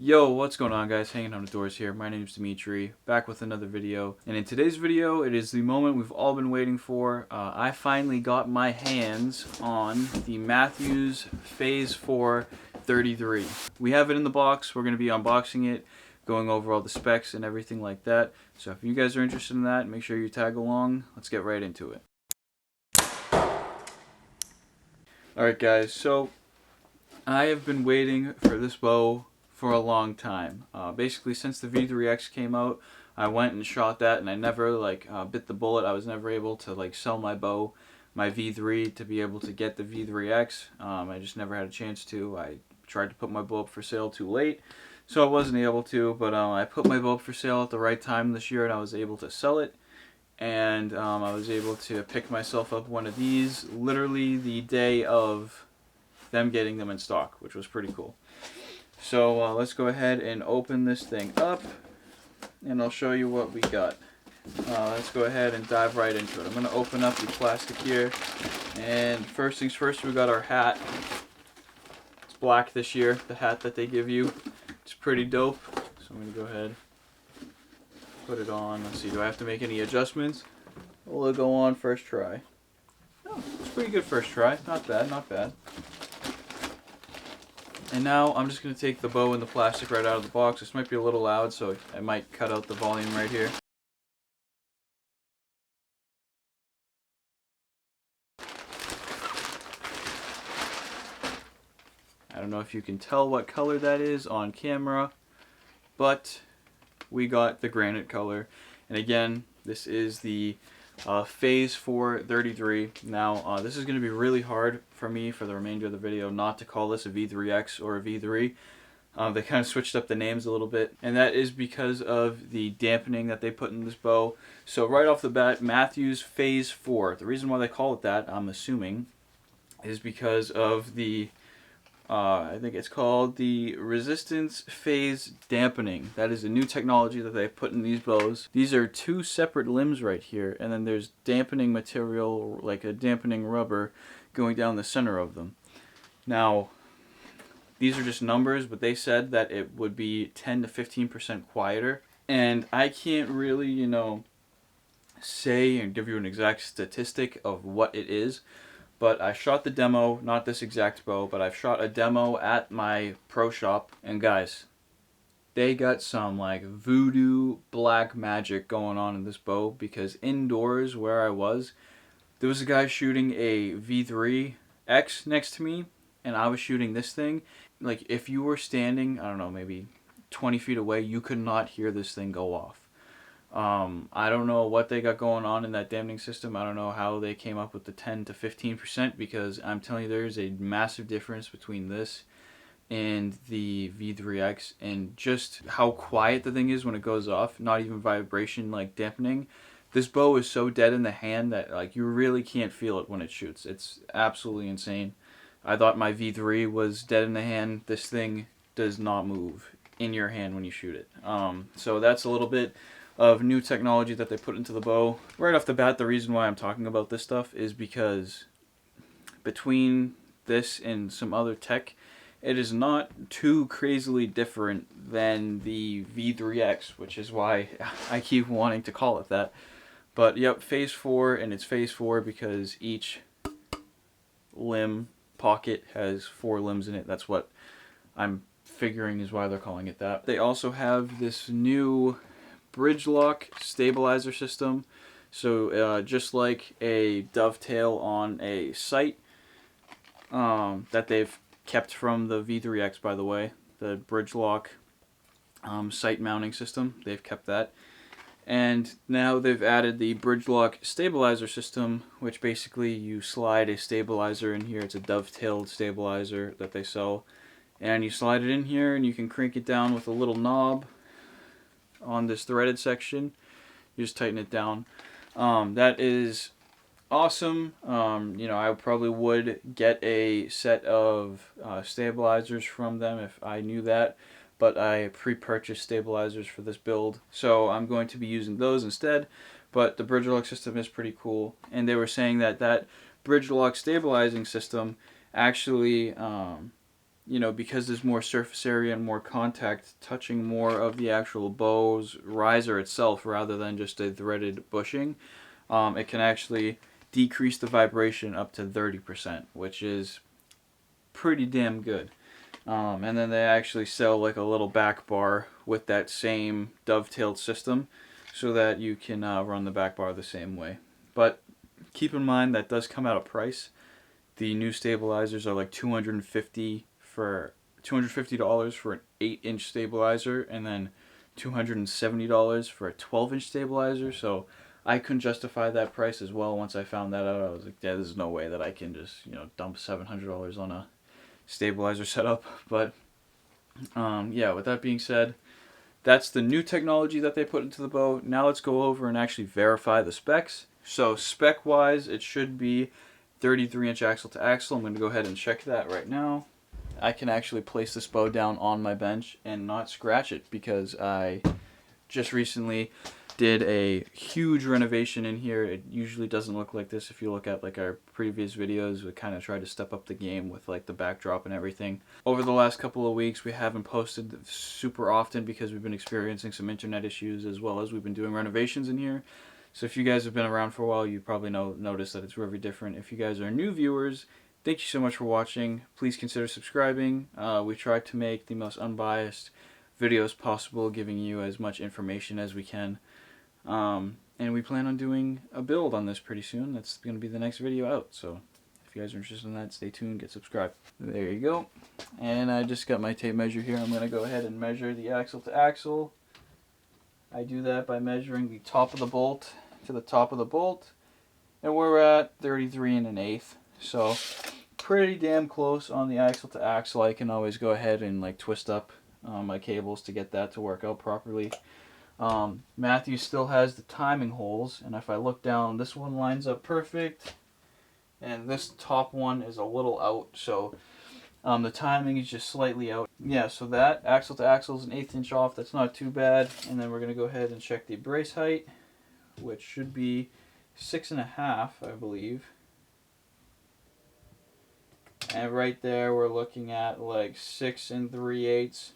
Yo, what's going on, guys? Hanging on the doors here. My name's Dimitri, back with another video. And in today's video, it is the moment we've all been waiting for. I finally got my hands on the Mathews PHASE 4 33. We have it in the box. We're going to be unboxing it, going over all the specs and everything like that. So if you guys are interested in that, make sure you tag along. Let's get right into it. Alright guys, so I have been waiting for this bow for a long time. Basically, since the V3X came out, I went and shot that, and I never bit the bullet. I was never able to sell my bow, my V3, to be able to get the V3X. I just never had a chance to. I tried to put my bow up for sale too late, so I wasn't able to. But I put my bow up for sale at the right time this year, and I was able to sell it. And I was able to pick myself up one of these literally the day of them getting them in stock, which was pretty cool. So let's go ahead and open this thing up, and I'll show you what we got. Let's go ahead and dive right into it. I'm going to open up the plastic here, and first things first, we got our hat. It's black this year, the hat that they give you. It's pretty dope, so I'm going to go ahead, put it on. Let's see, do I have to make any adjustments? We'll go on first try. Oh, it's pretty good first try. Not bad, not bad. And now I'm just going to take the bow and the plastic right out of the box. This might be a little loud, so I might cut out the volume right here. I don't know if you can tell what color that is on camera, but we got the granite color. And again, this is the PHASE 4 33. Now, this is going to be really hard for me for the remainder of the video not to call this a V3X or a V3. They kind of switched up the names a little bit, and that is because of the dampening that they put in this bow. So right off the bat, Mathews PHASE 4. The reason why they call it that, I'm assuming, is because of the I think it's called the resistance phase dampening. That is a new technology that they've put in these bows. These are two separate limbs right here, and then there's dampening material, like a dampening rubber, going down the center of them. Now, these are just numbers, but they said that it would be 10 to 15% quieter. And I can't really, say and give you an exact statistic of what it is. But I shot the demo, not this exact bow, but I've shot a demo at my pro shop. And guys, they got some voodoo black magic going on in this bow, because indoors where I was, there was a guy shooting a V3X next to me, and I was shooting this thing. Like, if you were standing, I don't know, maybe 20 feet away, you could not hear this thing go off. I don't know what they got going on in that dampening system. I don't know how they came up with the 10 to 15%, because I'm telling you, there's a massive difference between this and the V3X, and just how quiet the thing is when it goes off, not even vibration like dampening. This bow is so dead in the hand that you really can't feel it when it shoots. It's absolutely insane. I thought my V3 was dead in the hand. This thing does not move in your hand when you shoot it. So that's a little bit of new technology that they put into the bow. Right off the bat, the reason why I'm talking about this stuff is because between this and some other tech, it is not too crazily different than the V3X, which is why I keep wanting to call it that. But yep, PHASE 4, and it's PHASE 4 because each limb pocket has 4 limbs in it. That's what I'm figuring is why they're calling it that. They also have this new bridge lock stabilizer system. So just like a dovetail on a sight that they've kept from the V3X, by the way, the bridge lock sight mounting system, they've kept that. And now they've added the bridge lock stabilizer system, which basically you slide a stabilizer in here. It's a dovetailed stabilizer that they sell, and you slide it in here and you can crank it down with a little knob on this threaded section. You just tighten it down. That is awesome. I probably would get a set of stabilizers from them if I knew that, but I pre-purchased stabilizers for this build, so I'm going to be using those instead. But the bridge lock system is pretty cool, and they were saying that that bridge lock stabilizing system actually you know, because there's more surface area and more contact touching more of the actual bow's riser itself rather than just a threaded bushing, it can actually decrease the vibration up to 30%, which is pretty damn good. And then they actually sell like a little back bar with that same dovetailed system so that you can run the back bar the same way. But keep in mind that does come at a price. The new stabilizers are like $250 for an 8-inch stabilizer, and then $270 for a 12-inch stabilizer. So I couldn't justify that price as well. Once I found that out, I was like, yeah, there's no way that I can just, you know, dump $700 on a stabilizer setup. But yeah, with that being said, that's the new technology that they put into the bow. Now let's go over and actually verify the specs. So spec wise, it should be 33-inch axle to axle. I'm going to go ahead and check that right now. I can actually place this bow down on my bench and not scratch it because I just recently did a huge renovation in here. It usually doesn't look like this. If you look at like our previous videos, we kind of tried to step up the game with like the backdrop and everything. Over the last couple of weeks, we haven't posted super often because we've been experiencing some internet issues, as well as we've been doing renovations in here. So if you guys have been around for a while, you probably notice that it's very different. If you guys are new viewers, thank you so much for watching. Please consider subscribing. We try to make the most unbiased videos possible, giving you as much information as we can. And we plan on doing a build on this pretty soon. That's going to be the next video out. So if you guys are interested in that, stay tuned, get subscribed. There you go. And I just got my tape measure here. I'm going to go ahead and measure the axle to axle. I do that by measuring the top of the bolt to the top of the bolt, and we're at 33 1/8. So pretty damn close on the axle to axle. I can always go ahead and like twist up my cables to get that to work out properly. Mathews still has the timing holes, and if I look down, this one lines up perfect, and this top one is a little out, so the timing is just slightly out. Yeah, so that axle to axle is an 1/8 inch off. That's not too bad. And then we're going to go ahead and check the brace height, which should be 6.5, I believe. And right there, we're looking at like 6 3/8.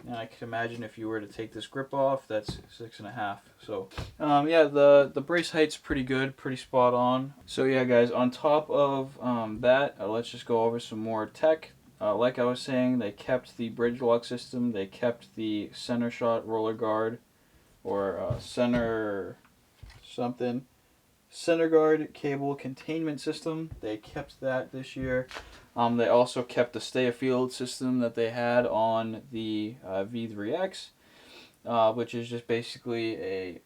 And I can imagine if you were to take this grip off, that's 6.5. So yeah, the brace height's pretty good, pretty spot on. So yeah, guys, on top of that, let's just go over some more tech. Like I was saying, they kept the bridge lock system. They kept the center shot roller guard, or center guard cable containment system. They kept that this year. They also kept the stay afield system that they had on the V3X, which is just basically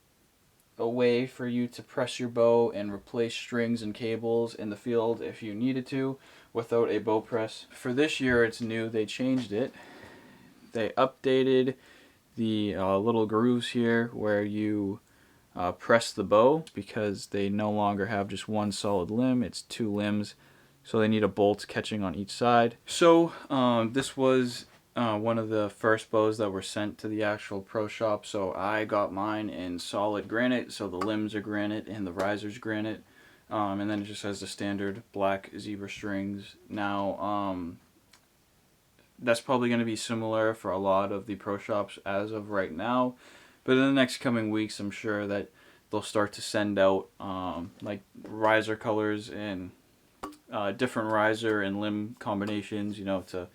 a way for you to press your bow and replace strings and cables in the field if you needed to without a bow press. For this year, it's new. They changed it. They updated the little grooves here where you press the bow, because they no longer have just one solid limb. It's 2 limbs. So they need a bolt catching on each side. So this was one of the first bows that were sent to the actual pro shop. So I got mine in solid granite. So the limbs are granite and the riser's granite. And then it just has the standard black zebra strings. Now that's probably going to be similar for a lot of the pro shops as of right now. But in the next coming weeks, I'm sure that they'll start to send out like riser colors and different riser and limb combinations, you know, to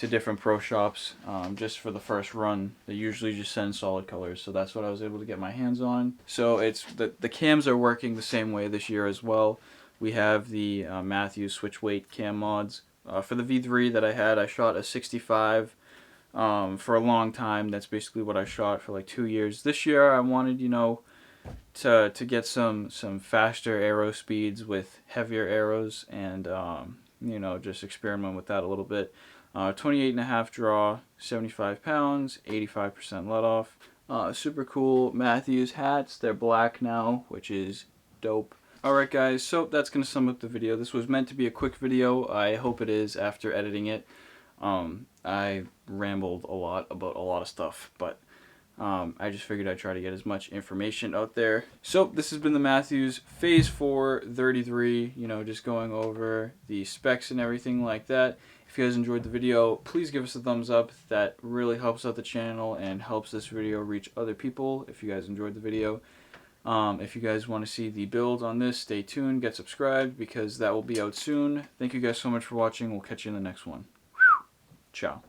different pro shops. Just for the first run, they usually just send solid colors, so that's what I was able to get my hands on. So it's the cams are working the same way this year as well. We have the Mathews switch weight cam mods. For the V3 that I had, I shot a 65 for a long time. That's basically what I shot for like 2 years. This year I wanted, you know, to get some faster arrow speeds with heavier arrows, and you know, just experiment with that a little bit. 28.5 draw, 75 pounds, 85% let off. Super cool Mathews hats. They're black now, which is dope. Alright guys, so that's going to sum up the video. This was meant to be a quick video. I hope it is after editing it. I rambled a lot about a lot of stuff, but I just figured I'd try to get as much information out there. So this has been the Mathews Phase 4 33, you know, just going over the specs and everything like that. If you guys enjoyed the video, please give us a thumbs up. That really helps out the channel and helps this video reach other people if you guys enjoyed the video. If you guys want to see the build on this, stay tuned, get subscribed, because that will be out soon. Thank you guys so much for watching. We'll catch you in the next one. Ciao.